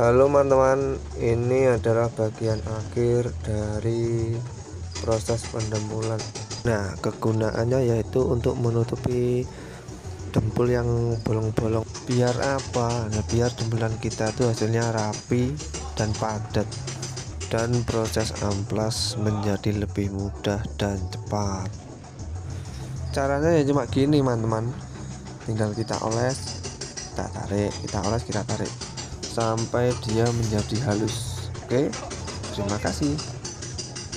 Halo teman-teman, ini adalah bagian akhir dari proses pendempulan. Nah, kegunaannya yaitu untuk menutupi dempul yang bolong-bolong. Biar apa? Nah, biar dempulan kita itu hasilnya rapi dan padat, dan proses amplas menjadi lebih mudah dan cepat. Caranya ya cuma gini teman-teman, tinggal kita oles, kita tarik, kita oles, kita tarik sampai dia menjadi halus. Oke, terima kasih.